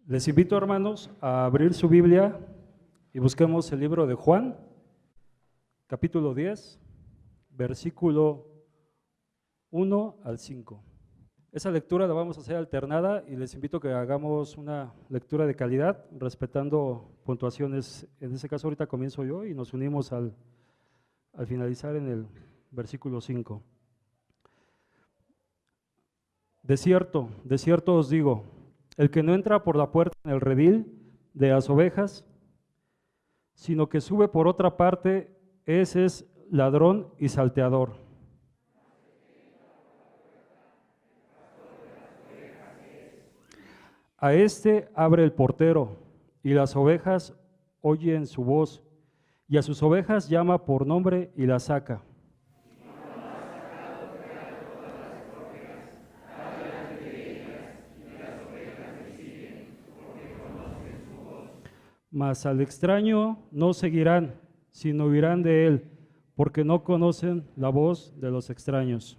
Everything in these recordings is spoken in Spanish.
Les invito, hermanos, a abrir su Biblia y busquemos el libro de Juan, capítulo 10, versículo 1 al 5. Esa lectura la vamos a hacer alternada y les invito a que hagamos una lectura de calidad, respetando puntuaciones. En este caso ahorita comienzo yo y nos unimos al finalizar en el versículo 5. De cierto os digo, el que no entra por la puerta en el redil de las ovejas, sino que sube por otra parte, ese es ladrón y salteador. A este abre el portero, y las ovejas oyen su voz, y a sus ovejas llama por nombre y las saca. Mas al extraño no seguirán, sino huirán de él, porque no conocen la voz de los extraños.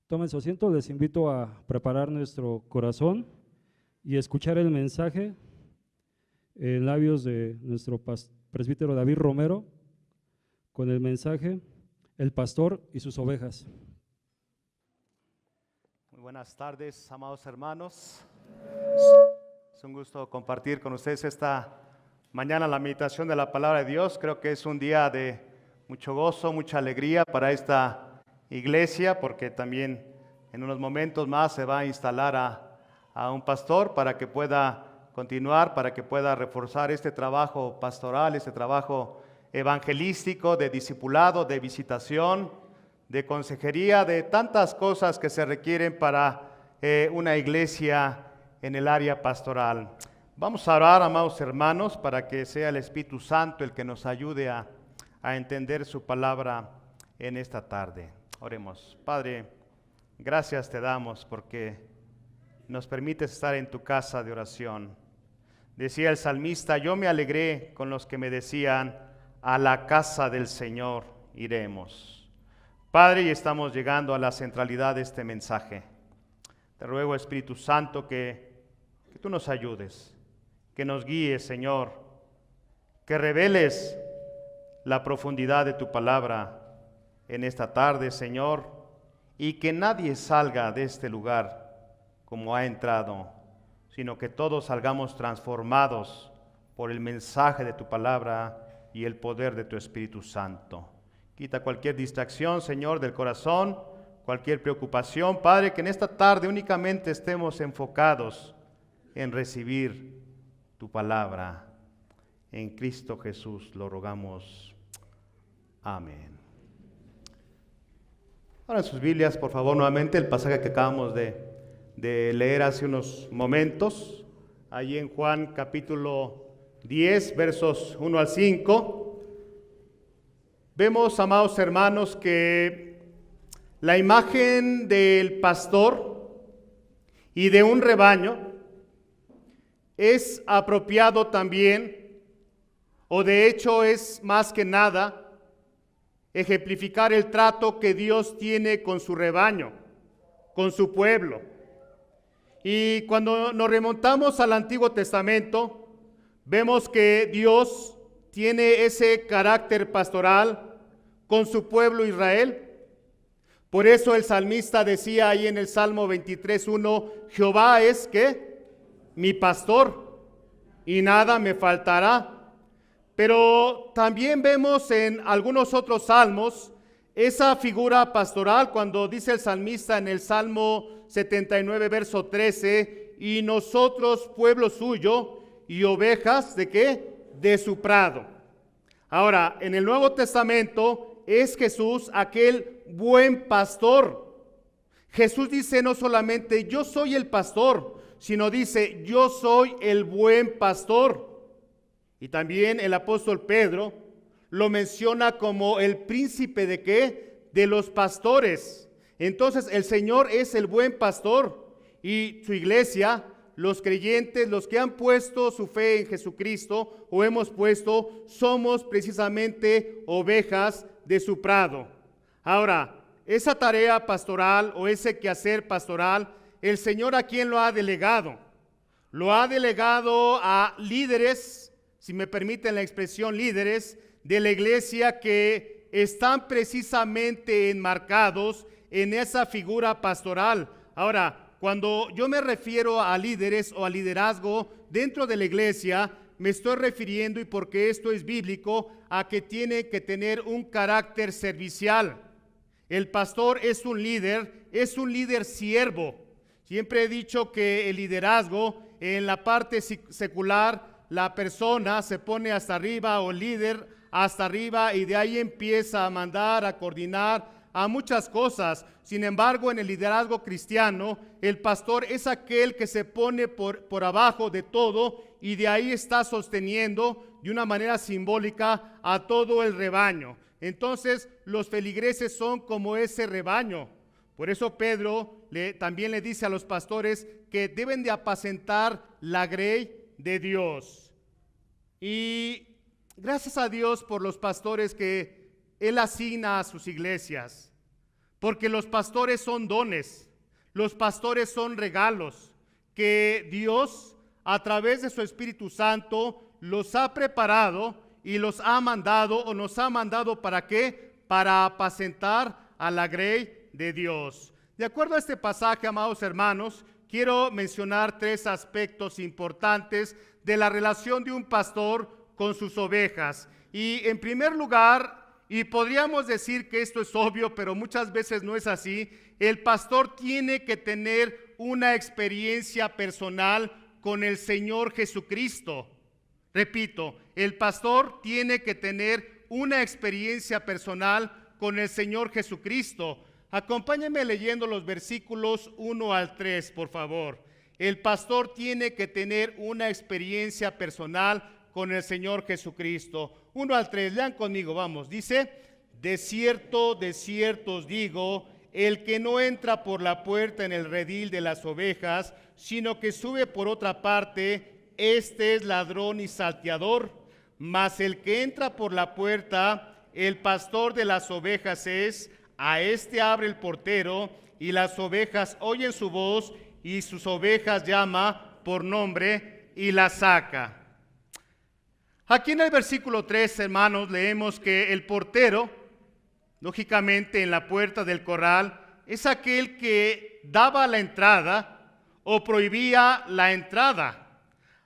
Tomen su asiento, les invito a preparar nuestro corazón y escuchar el mensaje en labios de nuestro presbítero David Romero, con el mensaje El pastor y sus ovejas. Muy buenas tardes, amados hermanos. Es un gusto compartir con ustedes esta mañana la meditación de la palabra de Dios. Creo que es un día de mucho gozo, mucha alegría para esta iglesia, porque también en unos momentos más se va a instalar a un pastor para que pueda continuar, para que pueda reforzar este trabajo pastoral, este trabajo evangelístico, de discipulado, de visitación, de consejería, de tantas cosas que se requieren para una iglesia en el área pastoral. Vamos a orar, amados hermanos, para que sea el Espíritu Santo el que nos ayude a entender su palabra en esta tarde. Oremos. Padre, gracias te damos porque nos permites estar en tu casa de oración. Decía el salmista, yo me alegré con los que me decían, a la casa del Señor iremos. Padre, y estamos llegando a la centralidad de este mensaje. Te ruego, Espíritu Santo, que tú nos ayudes, que nos guíes, Señor, que reveles la profundidad de tu palabra en esta tarde, Señor, y que nadie salga de este lugar como ha entrado, sino que todos salgamos transformados por el mensaje de tu palabra y el poder de tu Espíritu Santo. Quita cualquier distracción, Señor, del corazón, cualquier preocupación, Padre, que en esta tarde únicamente estemos enfocados en recibir tu palabra. En Cristo Jesús lo rogamos. Amén. Ahora en sus Biblias, por favor, nuevamente el pasaje que acabamos de leer hace unos momentos, allí en Juan capítulo 10, versos 1 al 5. Vemos, amados hermanos, que la imagen del pastor y de un rebaño es apropiado también, o de hecho es más que nada, ejemplificar el trato que Dios tiene con su rebaño, con su pueblo. Y cuando nos remontamos al Antiguo Testamento, vemos que Dios tiene ese carácter pastoral con su pueblo Israel. Por eso el salmista decía ahí en el Salmo 23:1, Jehová es ¿qué? Mi pastor, y nada me faltará. Pero también vemos en algunos otros salmos esa figura pastoral cuando dice el salmista en el Salmo 79, verso 13, y nosotros pueblo suyo y ovejas ¿de qué? De su prado. Ahora, en el Nuevo Testamento es Jesús aquel buen pastor. Jesús dice no solamente yo soy el pastor, sino dice yo soy el buen pastor. Y también el apóstol Pedro lo menciona como el príncipe ¿de qué? De los pastores. Entonces el Señor es el buen pastor y su iglesia, los creyentes, los que han puesto su fe en Jesucristo o hemos puesto, somos precisamente ovejas de su prado. Ahora, esa tarea pastoral o ese quehacer pastoral, el Señor ¿a quién lo ha delegado? lo ha delegado a líderes, si me permiten la expresión, líderes de la iglesia que están precisamente enmarcados en esa figura pastoral. Ahora, cuando yo me refiero a líderes o a liderazgo dentro de la iglesia, me estoy refiriendo, y porque esto es bíblico, a que tiene que tener un carácter servicial. El pastor es un líder siervo. Siempre he dicho que el liderazgo en la parte secular, la persona se pone hasta arriba o el líder hasta arriba y de ahí empieza a mandar, a coordinar a muchas cosas. Sin embargo, en el liderazgo cristiano, el pastor es aquel que se pone por abajo de todo y de ahí está sosteniendo de una manera simbólica a todo el rebaño. Entonces, los feligreses son como ese rebaño. Por eso Pedro también le dice a los pastores que deben de apacentar la grey de Dios. Y gracias a Dios por los pastores que Él asigna a sus iglesias, porque los pastores son dones, los pastores son regalos que Dios a través de su Espíritu Santo los ha preparado y los ha mandado o nos ha mandado ¿para qué? Para apacentar a la grey de Dios. De acuerdo a este pasaje, amados hermanos, quiero mencionar 3 aspectos importantes de la relación de un pastor con sus ovejas. Y en primer lugar, y podríamos decir que esto es obvio, pero muchas veces no es así, el pastor tiene que tener una experiencia personal con el Señor Jesucristo. Repito, el pastor tiene que tener una experiencia personal con el Señor Jesucristo. Acompáñenme leyendo los versículos 1 al 3, por favor. El pastor tiene que tener una experiencia personal con el Señor Jesucristo. 1 al 3, lean conmigo, vamos. Dice: de cierto os digo, el que no entra por la puerta en el redil de las ovejas, sino que sube por otra parte, este es ladrón y salteador. Mas el que entra por la puerta, el pastor de las ovejas es. A este abre el portero, y las ovejas oyen su voz, y sus ovejas llama por nombre y las saca. Aquí en el versículo 3, hermanos, leemos que el portero, lógicamente en la puerta del corral, es aquel que daba la entrada o prohibía la entrada.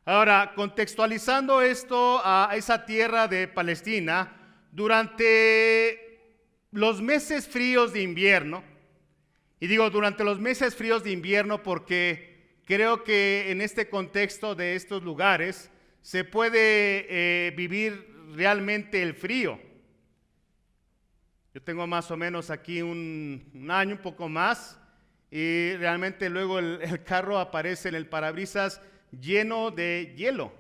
Ahora, contextualizando esto a esa tierra de Palestina, durante los meses fríos de invierno, y digo durante los meses fríos de invierno porque creo que en este contexto de estos lugares se puede vivir realmente el frío. Yo tengo más o menos aquí un año, un poco más, y realmente luego el carro aparece en el parabrisas lleno de hielo.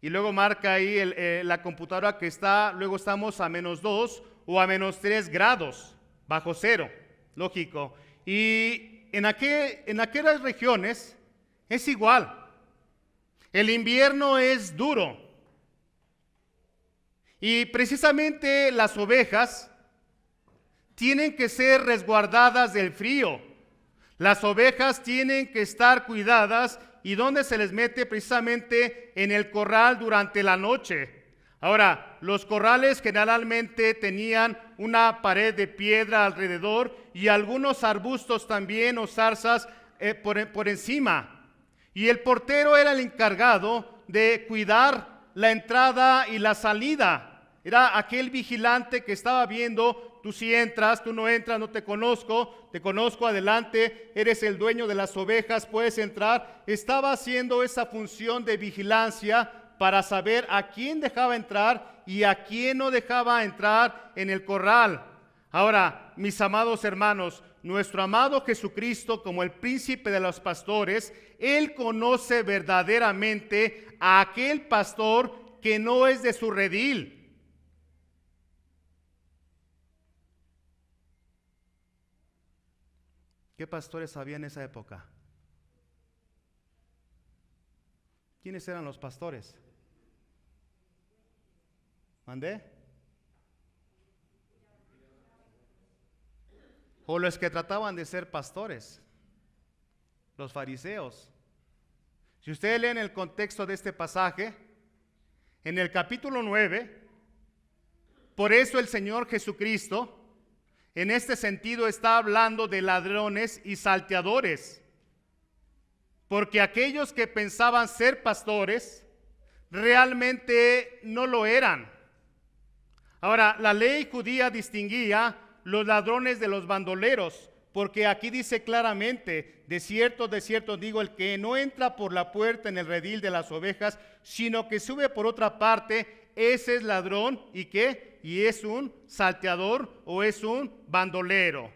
Y luego marca ahí la computadora que luego estamos a -2 o a -3 grados bajo cero, lógico. Y en aquellas regiones es igual. El invierno es duro. Y precisamente las ovejas tienen que ser resguardadas del frío. Las ovejas tienen que estar cuidadas. ¿Y dónde se les mete? Precisamente en el corral durante la noche. Ahora, los corrales generalmente tenían una pared de piedra alrededor y algunos arbustos también o zarzas por encima. Y el portero era el encargado de cuidar la entrada y la salida. Era aquel vigilante que estaba viendo: tú sí entras, tú no entras, no te conozco, adelante, eres el dueño de las ovejas, puedes entrar. Estaba haciendo esa función de vigilancia para saber a quién dejaba entrar y a quién no dejaba entrar en el corral. Ahora, mis amados hermanos, nuestro amado Jesucristo, como el príncipe de los pastores, Él conoce verdaderamente a aquel pastor que no es de su redil. ¿Qué pastores había en esa época? ¿Quiénes eran los pastores? ¿Mandé? O los que trataban de ser pastores, los fariseos. Si ustedes leen el contexto de este pasaje, en el capítulo 9, por eso el Señor Jesucristo, en este sentido, está hablando de ladrones y salteadores. Porque aquellos que pensaban ser pastores, realmente no lo eran. Ahora, la ley judía distinguía los ladrones de los bandoleros, porque aquí dice claramente, de cierto digo, el que no entra por la puerta en el redil de las ovejas, sino que sube por otra parte, ese es ladrón, ¿y qué? Y es un salteador o es un bandolero.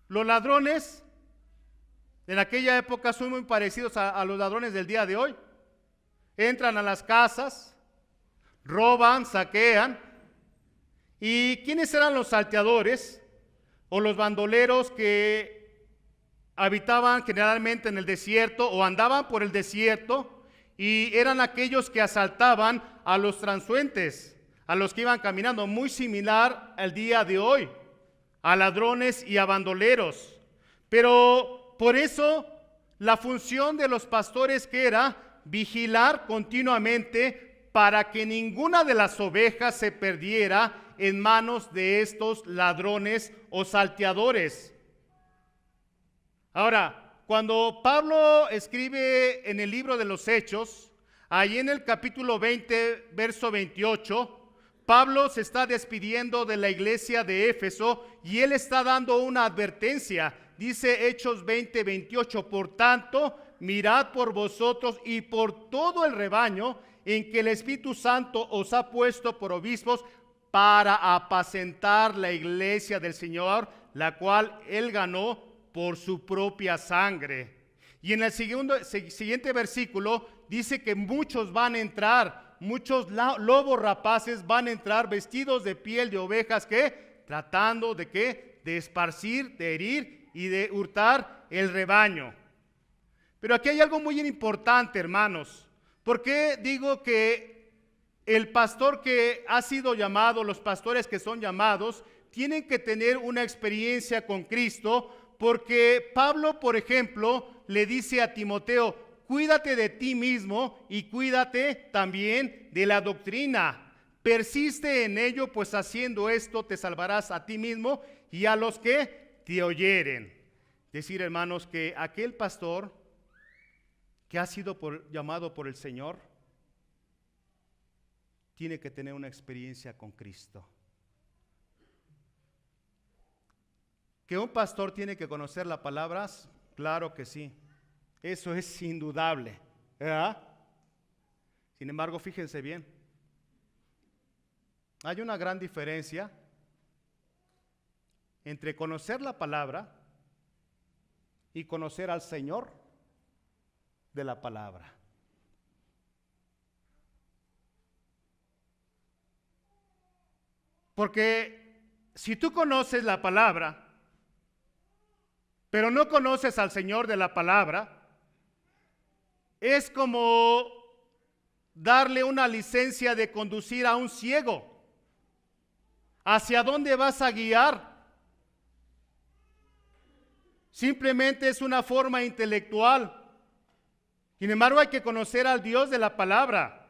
Los ladrones en aquella época son muy parecidos a los ladrones del día de hoy. Entran a las casas, roban, saquean. ¿Y quiénes eran los salteadores o los bandoleros que habitaban generalmente en el desierto o andaban por el desierto? Y eran aquellos que asaltaban a los transeúntes, a los que iban caminando, muy similar al día de hoy, a ladrones y a bandoleros. Pero por eso la función de los pastores, que era vigilar continuamente para que ninguna de las ovejas se perdiera en manos de estos ladrones o salteadores. Ahora, cuando Pablo escribe en el libro de los Hechos, ahí en el capítulo 20, verso 28, Pablo se está despidiendo de la iglesia de Éfeso y él está dando una advertencia. Dice Hechos 20, 28, por tanto, mirad por vosotros y por todo el rebaño en que el Espíritu Santo os ha puesto por obispos para apacentar la iglesia del Señor, la cual él ganó por su propia sangre. Y en el siguiente versículo dice que muchos van a entrar, muchos lobos rapaces van a entrar vestidos de piel de ovejas, que tratando de ¿qué? De esparcir, de herir y de hurtar el rebaño. Pero aquí hay algo muy importante, hermanos. ¿Por qué digo que el pastor que ha sido llamado, los pastores que son llamados, tienen que tener una experiencia con Cristo? Porque Pablo, por ejemplo, le dice a Timoteo, cuídate de ti mismo y cuídate también de la doctrina. Persiste en ello, pues haciendo esto te salvarás a ti mismo y a los que te oyeren. Decir, hermanos, que aquel pastor que ha sido llamado por el Señor tiene que tener una experiencia con Cristo. ¿Que un pastor tiene que conocer las palabras? Claro que sí. Eso es indudable, ¿verdad? Sin embargo, fíjense bien. Hay una gran diferencia entre conocer la palabra y conocer al Señor de la palabra. Porque si tú conoces la palabra, pero no conoces al Señor de la palabra, es como darle una licencia de conducir a un ciego. ¿Hacia dónde vas a guiar? Simplemente es una forma intelectual. Sin embargo, hay que conocer al Dios de la palabra.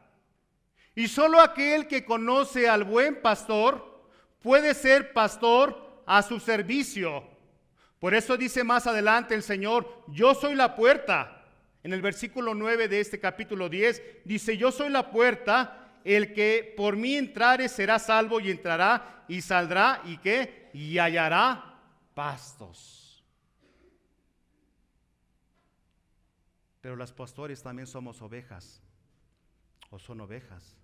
Y solo aquel que conoce al buen pastor puede ser pastor a su servicio. Por eso dice más adelante el Señor, yo soy la puerta. En el versículo 9 de este capítulo 10 dice, yo soy la puerta, el que por mí entrare será salvo y entrará y saldrá y ¿qué? Y hallará pastos. Pero los pastores también somos ovejas, o son ovejas.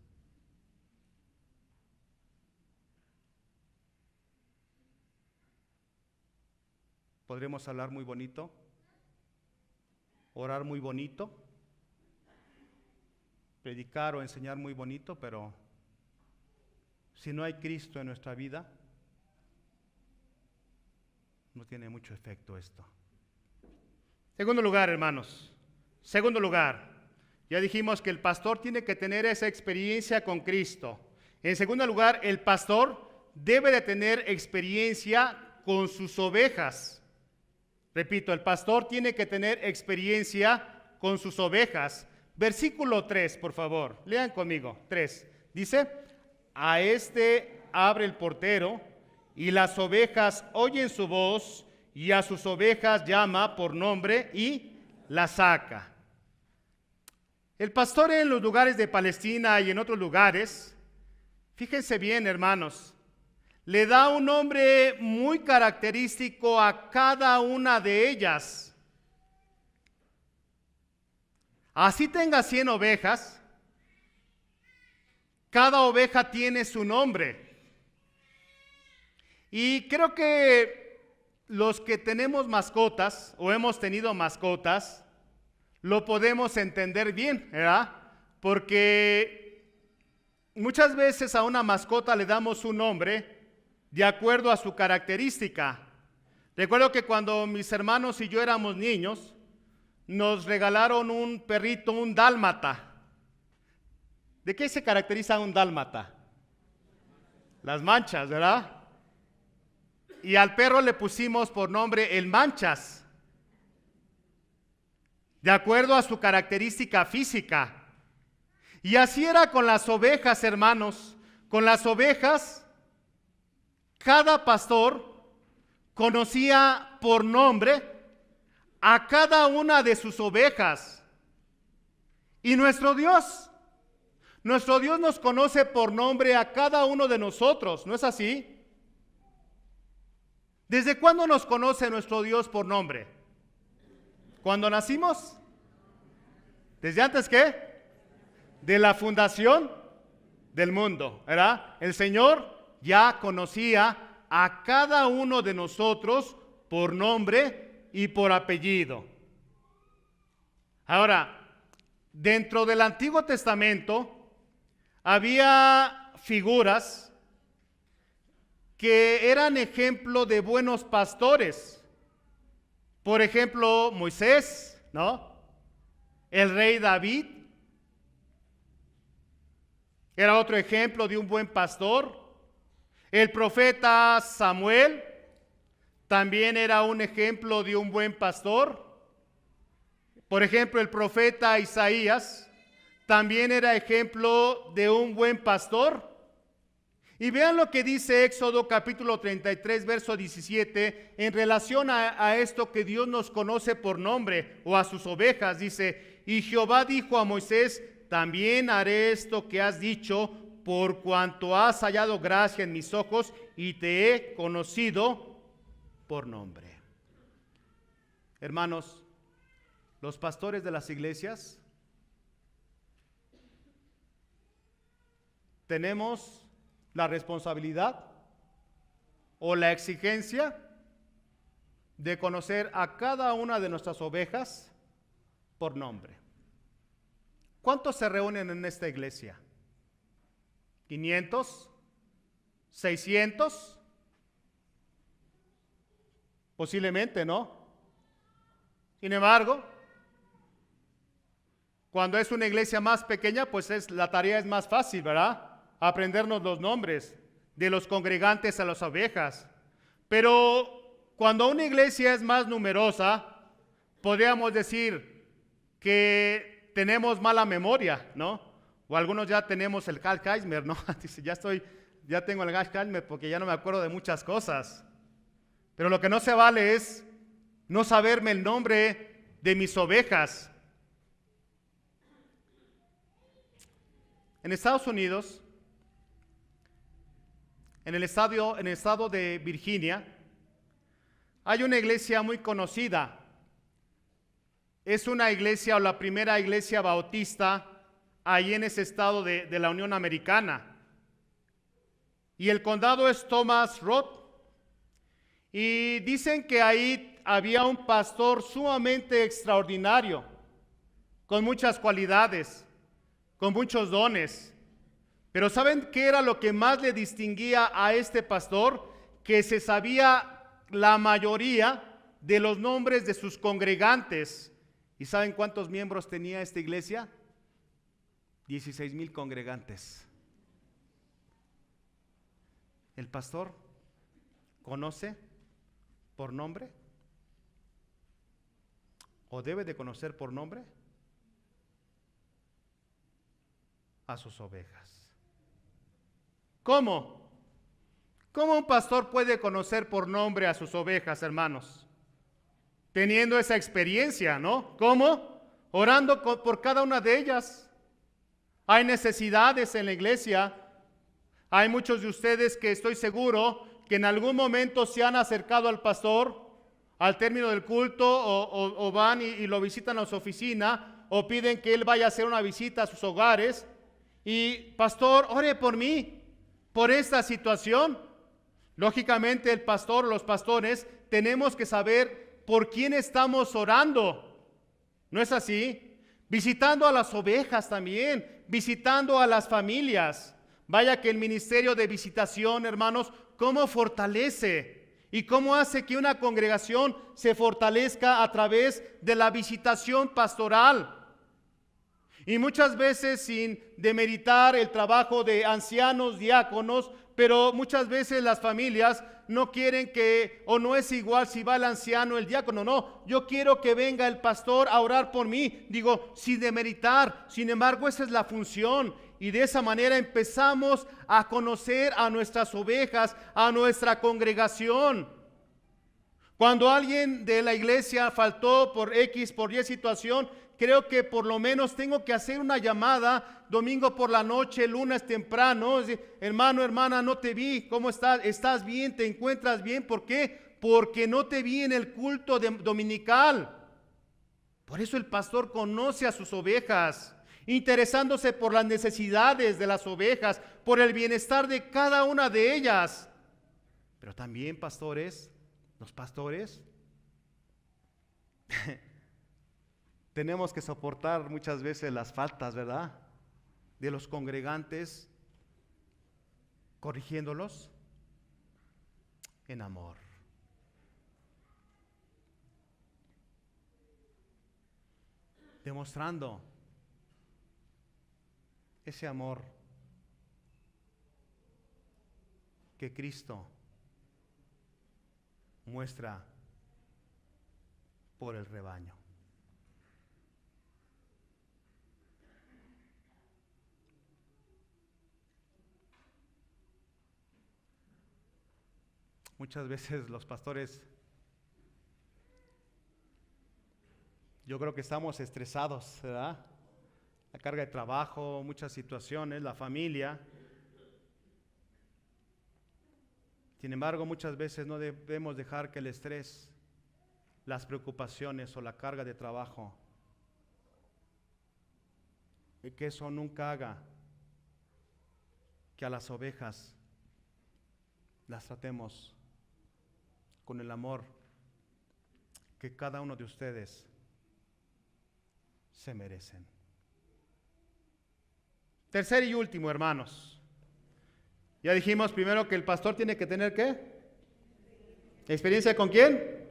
Podremos hablar muy bonito, orar muy bonito, predicar o enseñar muy bonito, pero si no hay Cristo en nuestra vida, no tiene mucho efecto esto. Segundo lugar, hermanos. Segundo lugar, ya dijimos que el pastor tiene que tener esa experiencia con Cristo. En segundo lugar, el pastor debe de tener experiencia con sus ovejas. Repito, el pastor tiene que tener experiencia con sus ovejas. Versículo 3, por favor, lean conmigo, 3. Dice, a este abre el portero, y las ovejas oyen su voz, y a sus ovejas llama por nombre y las saca. El pastor en los lugares de Palestina y en otros lugares, fíjense bien, hermanos, le da un nombre muy característico a cada una de ellas. Así tenga 100 ovejas, cada oveja tiene su nombre. Y creo que los que tenemos mascotas o hemos tenido mascotas, lo podemos entender bien, ¿verdad? Porque muchas veces a una mascota le damos un nombre de acuerdo a su característica. Recuerdo que cuando mis hermanos y yo éramos niños, nos regalaron un perrito, un dálmata. ¿De qué se caracteriza un dálmata? Las manchas, ¿verdad? Y al perro le pusimos por nombre el Manchas, de acuerdo a su característica física. Y así era con las ovejas, hermanos. Con las ovejas, cada pastor conocía por nombre a cada una de sus ovejas. Y nuestro Dios nos conoce por nombre a cada uno de nosotros, ¿no es así? ¿Desde cuándo nos conoce nuestro Dios por nombre? ¿Cuándo nacimos? ¿Desde antes qué? De la fundación del mundo, ¿verdad? El Señor ya conocía a cada uno de nosotros por nombre y por apellido. Ahora, dentro del Antiguo Testamento había figuras que eran ejemplo de buenos pastores. Por ejemplo, Moisés, ¿no? El rey David era otro ejemplo de un buen pastor. El profeta Samuel también era un ejemplo de un buen pastor. Por ejemplo, el profeta Isaías también era ejemplo de un buen pastor. Y vean lo que dice Éxodo capítulo 33, verso 17, en relación a esto que Dios nos conoce por nombre, o a sus ovejas. Dice, y Jehová dijo a Moisés, también haré esto que has dicho, por cuanto has hallado gracia en mis ojos, y te he conocido por nombre. Hermanos, los pastores de las iglesias tenemos la responsabilidad o la exigencia de conocer a cada una de nuestras ovejas por nombre. ¿Cuántos se reúnen en esta iglesia? ¿500? ¿600? Posiblemente, ¿no? Sin embargo, cuando es una iglesia más pequeña, pues la tarea es más fácil, ¿verdad? Aprendernos los nombres de los congregantes a las ovejas. Pero cuando una iglesia es más numerosa, podríamos decir que tenemos mala memoria, ¿no? O algunos ya tenemos el Alzheimer, ¿no? Dice, ya tengo el Alzheimer porque ya no me acuerdo de muchas cosas. Pero lo que no se vale es no saberme el nombre de mis ovejas. En Estados Unidos, en el estado de Virginia, hay una iglesia muy conocida. Es una iglesia o la primera iglesia bautista ahí en ese estado de la Unión Americana. Y el condado es Thomas Road. Y dicen que ahí había un pastor sumamente extraordinario, con muchas cualidades, con muchos dones. Pero ¿saben qué era lo que más le distinguía a este pastor? Que se sabía la mayoría de los nombres de sus congregantes. ¿Y saben cuántos miembros tenía esta iglesia? 16,000 congregantes. ¿El pastor conoce por nombre? ¿O debe de conocer por nombre a sus ovejas. ¿Cómo? ¿Cómo un pastor puede conocer por nombre a sus ovejas, hermanos? Teniendo esa experiencia, ¿no? ¿Cómo? Orando por cada una de ellas. Hay necesidades en la iglesia. Hay muchos de ustedes que estoy seguro que en algún momento se han acercado al pastor al término del culto o van y lo visitan a su oficina o piden que él vaya a hacer una visita a sus hogares y pastor, ore por mí, por esta situación. Lógicamente el pastor o los pastores tenemos que saber por quién estamos orando. ¿No es así? Visitando a las ovejas también, visitando a las familias. Vaya que el ministerio de visitación, hermanos, cómo fortalece y cómo hace que una congregación se fortalezca a través de la visitación pastoral. Y muchas veces sin demeritar el trabajo de ancianos, diáconos, pero muchas veces las familias no quieren que, o no es igual si va el anciano, el diácono, no, yo quiero que venga el pastor a orar por mí, digo, sin demeritar, sin embargo esa es la función, y de esa manera empezamos a conocer a nuestras ovejas, a nuestra congregación. Cuando alguien de la iglesia faltó por X, por Y situación, creo que por lo menos tengo que hacer una llamada domingo por la noche, lunes temprano. Hermano, hermana, no te vi. ¿Cómo estás? ¿Estás bien? ¿Te encuentras bien? ¿Por qué? Porque no te vi en el culto dominical. Por eso el pastor conoce a sus ovejas, interesándose por las necesidades de las ovejas, por el bienestar de cada una de ellas. Pero también, pastores, los pastores tenemos que soportar muchas veces las faltas, ¿verdad? De los congregantes, corrigiéndolos en amor. Demostrando ese amor que Cristo muestra por el rebaño. Muchas veces los pastores, yo creo que estamos estresados, ¿verdad? La carga de trabajo, muchas situaciones, la familia. Sin embargo, muchas veces no debemos dejar que el estrés, las preocupaciones o la carga de trabajo, y que eso nunca haga que a las ovejas las tratemos con el amor que cada uno de ustedes se merecen. Tercer y último, hermanos. Ya dijimos primero que el pastor tiene que tener ¿qué? ¿Experiencia con quién?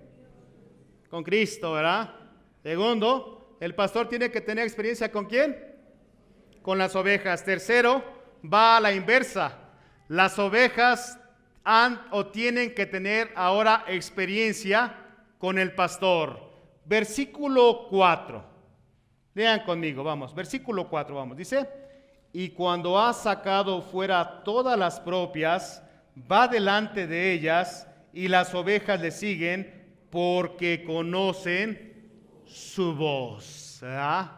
Con Cristo, ¿verdad? Segundo, el pastor tiene que tener experiencia ¿con quién? Con las ovejas. Tercero, va a la inversa. Las ovejas han o tienen que tener ahora experiencia con el pastor. Versículo 4. Lean conmigo, vamos. Versículo 4, vamos. Dice, y cuando ha sacado fuera todas las propias, va delante de ellas y las ovejas le siguen porque conocen su voz. ¿Verdad?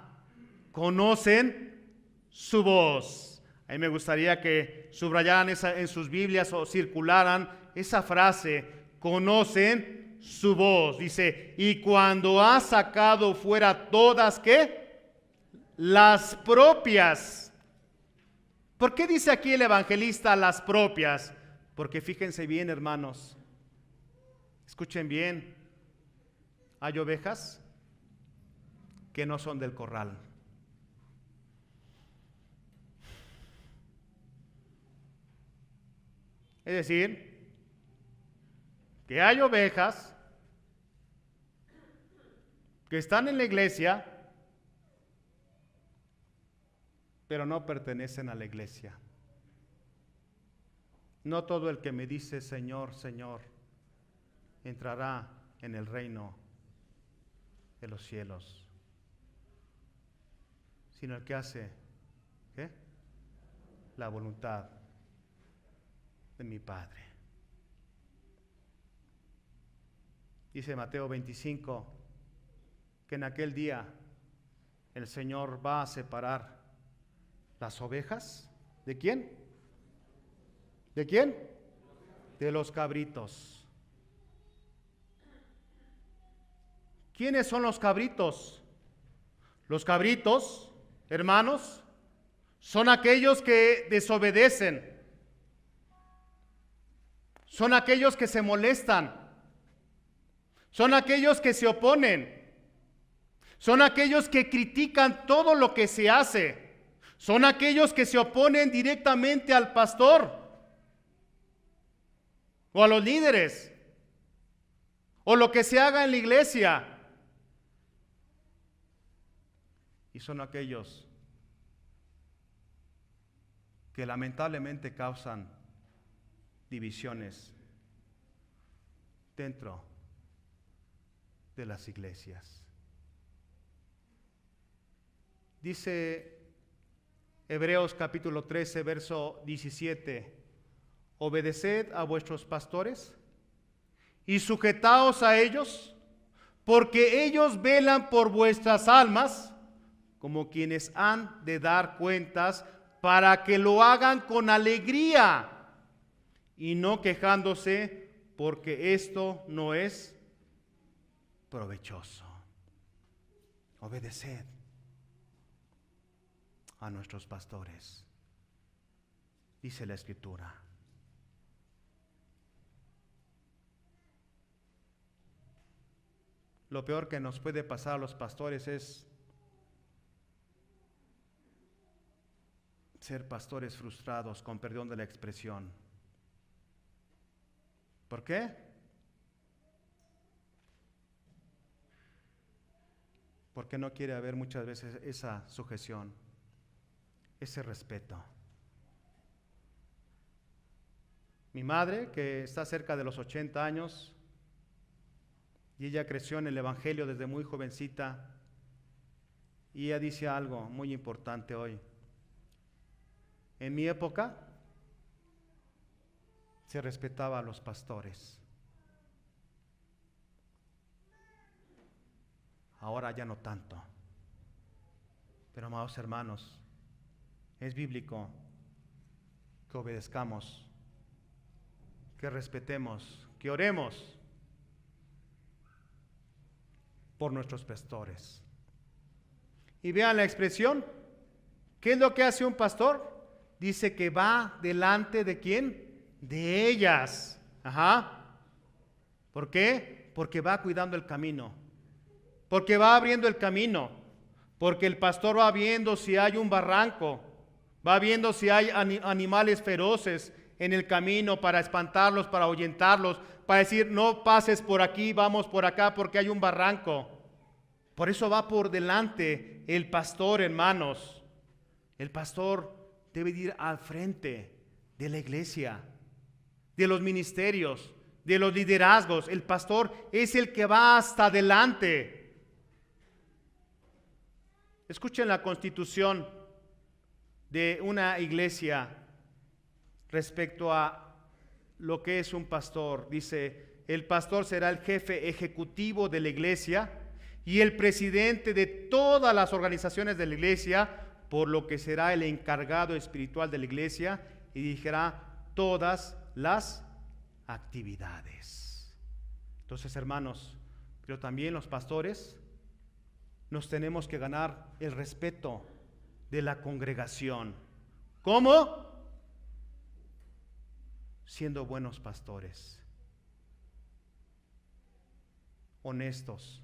Conocen su voz. A mí me gustaría que subrayaran en sus Biblias o circularan esa frase, conocen su voz. Dice, y cuando ha sacado fuera todas, ¿qué? Las propias. ¿Por qué dice aquí el evangelista las propias? Porque fíjense bien, hermanos, escuchen bien, hay ovejas que no son del corral. Es decir, que hay ovejas que están en la iglesia, pero no pertenecen a la iglesia. No todo el que me dice Señor, Señor, entrará en el reino de los cielos, sino el que hace, ¿qué? la voluntad de mi Padre. Dice Mateo 25 que en aquel día el Señor va a separar las ovejas. ¿De quién? ¿De quién? De los cabritos. ¿Quiénes son los cabritos? Los cabritos, hermanos, son aquellos que desobedecen. Son aquellos que se molestan. Son aquellos que se oponen. Son aquellos que critican todo lo que se hace. Son aquellos que se oponen directamente al pastor o a los líderes o lo que se haga en la iglesia. Y son aquellos que lamentablemente causan divisiones dentro de las iglesias. Dice Hebreos capítulo 13, verso 17: obedeced a vuestros pastores y sujetaos a ellos, porque ellos velan por vuestras almas, como quienes han de dar cuentas, para que lo hagan con alegría y no quejándose, porque esto no es provechoso. Obedeced a nuestros pastores, dice la Escritura. Lo peor que nos puede pasar a los pastores es ser pastores frustrados, con perdón de la expresión. ¿Por qué? Porque no quiere haber muchas veces esa sujeción, ese respeto. Mi madre, que está cerca de los 80 años, y ella creció en el Evangelio desde muy jovencita, y ella dice algo muy importante hoy. En mi época se respetaba a los pastores. Ahora ya no tanto. Pero, amados hermanos, es bíblico que obedezcamos, que respetemos, que oremos por nuestros pastores. Y vean la expresión. ¿Qué es lo que hace un pastor? Dice que va delante de ¿quién? De ellas. Ajá. ¿Por qué? Porque va cuidando el camino. Porque va abriendo el camino. Porque el pastor va viendo si hay un barranco. Va viendo si hay animales feroces en el camino para espantarlos, para ahuyentarlos, para decir, no pases por aquí, vamos por acá porque hay un barranco. Por eso va por delante el pastor, hermanos. El pastor debe ir al frente de la iglesia, de los ministerios, de los liderazgos. El pastor es el que va hasta adelante. Escuchen la constitución de una iglesia respecto a lo que es un pastor. Dice, el pastor será el jefe ejecutivo de la iglesia y el presidente de todas las organizaciones de la iglesia, por lo que será el encargado espiritual de la iglesia y dirigirá todas las actividades. Entonces, hermanos, pero también los pastores nos tenemos que ganar el respeto de la congregación. ¿Cómo? Siendo buenos pastores, honestos,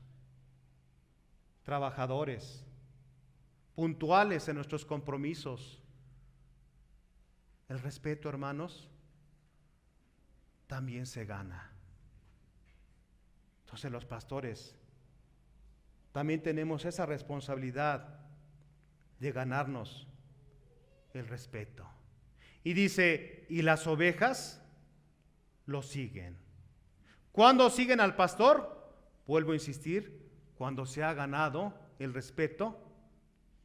trabajadores, puntuales en nuestros compromisos. El respeto, hermanos, también se gana. Entonces los pastores también tenemos esa responsabilidad de ganarnos el respeto. Y dice, y las ovejas lo siguen. ¿Cuándo siguen al pastor? Vuelvo a insistir, cuando se ha ganado el respeto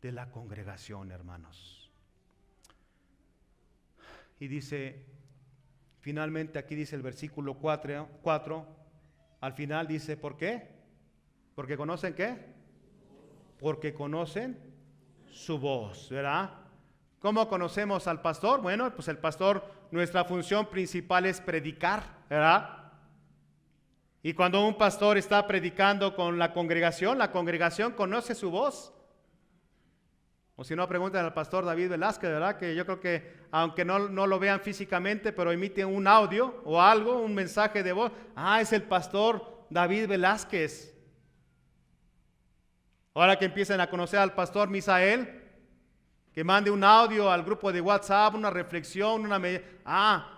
de la congregación, hermanos. Y dice, finalmente aquí dice el versículo 4, al final dice, ¿por qué? ¿Porque conocen qué? Porque conocen su voz, ¿verdad? ¿Cómo conocemos al pastor? Bueno, pues el pastor, nuestra función principal es predicar, ¿verdad? Y cuando un pastor está predicando con la congregación conoce su voz. O si no, pregunten al pastor David Velázquez, ¿verdad? Que yo creo que, aunque no lo vean físicamente, pero emiten un audio o algo, un mensaje de voz. Ah, es el pastor David Velázquez. Ahora que empiecen a conocer al pastor Misael, que mande un audio al grupo de WhatsApp, una reflexión,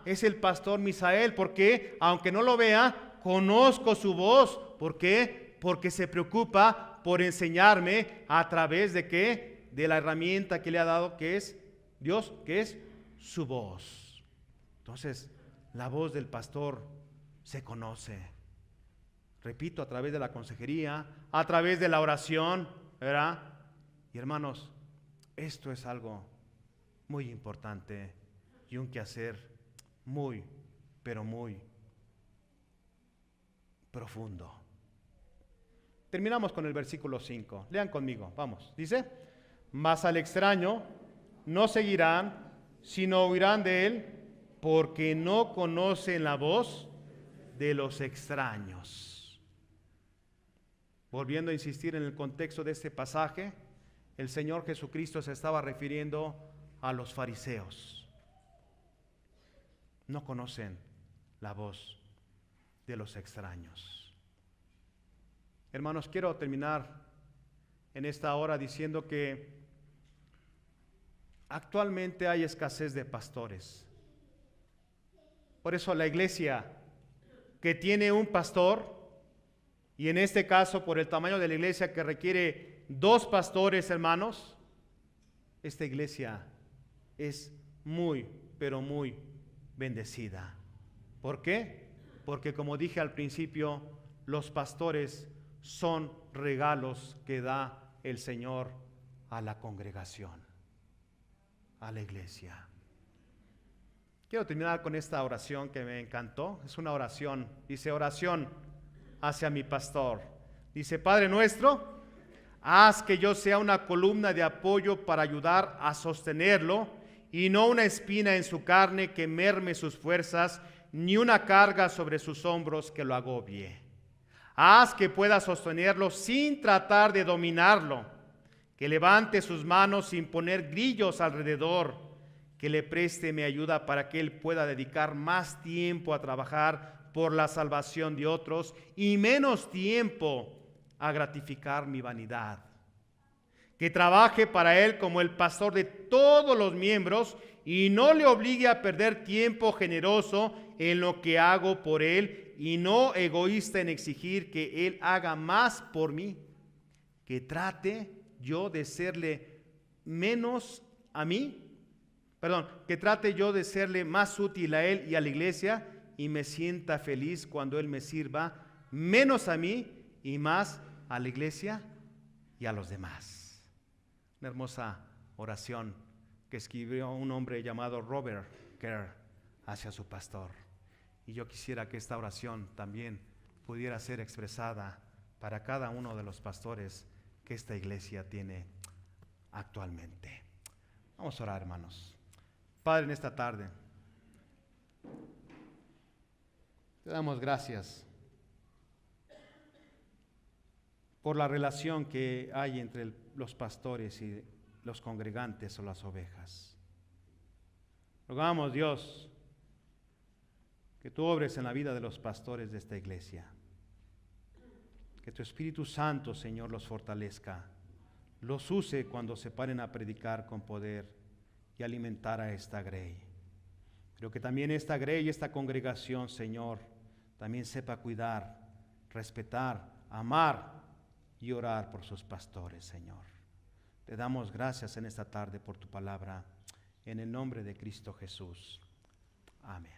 es el pastor Misael. ¿Por qué? Aunque no lo vea, conozco su voz. ¿Por qué? Porque se preocupa por enseñarme a través de ¿qué? De la herramienta que le ha dado, que es Dios, que es su voz. Entonces, la voz del pastor se conoce. Repito, a través de la consejería, a través de la oración, ¿verdad? Y hermanos, esto es algo muy importante y un quehacer muy, pero muy profundo. Terminamos con el versículo 5. Lean conmigo, vamos. Dice, mas al extraño no seguirán, sino oirán de él, porque no conocen la voz de los extraños. Volviendo a insistir en el contexto de este pasaje, el Señor Jesucristo se estaba refiriendo a los fariseos. No conocen la voz de los extraños. Hermanos, quiero terminar en esta hora diciendo que actualmente hay escasez de pastores. Por eso la iglesia que tiene un pastor, y en este caso por el tamaño de la iglesia que requiere 2 pastores, hermanos, esta iglesia es muy, pero muy bendecida. ¿Por qué? Porque como dije al principio, los pastores son regalos que da el Señor a la congregación, a la iglesia. Quiero terminar con esta oración que me encantó. Es una oración, dice oración hacia mi pastor. Dice, Padre nuestro, haz que yo sea una columna de apoyo para ayudar a sostenerlo y no una espina en su carne que merme sus fuerzas, ni una carga sobre sus hombros que lo agobie. Haz que pueda sostenerlo sin tratar de dominarlo, que levante sus manos sin poner grillos alrededor, que le preste mi ayuda para que él pueda dedicar más tiempo a trabajar por la salvación de otros y menos tiempo a gratificar mi vanidad. Que trabaje para él como el pastor de todos los miembros y no le obligue a perder tiempo generoso en lo que hago por él y no egoísta en exigir que él haga más por mí. Que trate yo de serle que trate yo de serle más útil a él y a la iglesia y me sienta feliz cuando él me sirva menos a mí y más a la iglesia y a los demás. Una hermosa oración que escribió un hombre llamado Robert Kerr hacia su pastor. Y yo quisiera que esta oración también pudiera ser expresada para cada uno de los pastores que esta iglesia tiene actualmente. Vamos a orar, hermanos. Padre, en esta tarde te damos gracias por la relación que hay entre los pastores y los congregantes o las ovejas. Rogamos, Dios, que tú obres en la vida de los pastores de esta iglesia. Que tu Espíritu Santo, Señor, los fortalezca, los use cuando se paren a predicar con poder y alimentar a esta grey. Pero que también esta grey y esta congregación, Señor, también sepa cuidar, respetar, amar y orar por sus pastores, Señor. Te damos gracias en esta tarde por tu palabra, en el nombre de Cristo Jesús. Amén.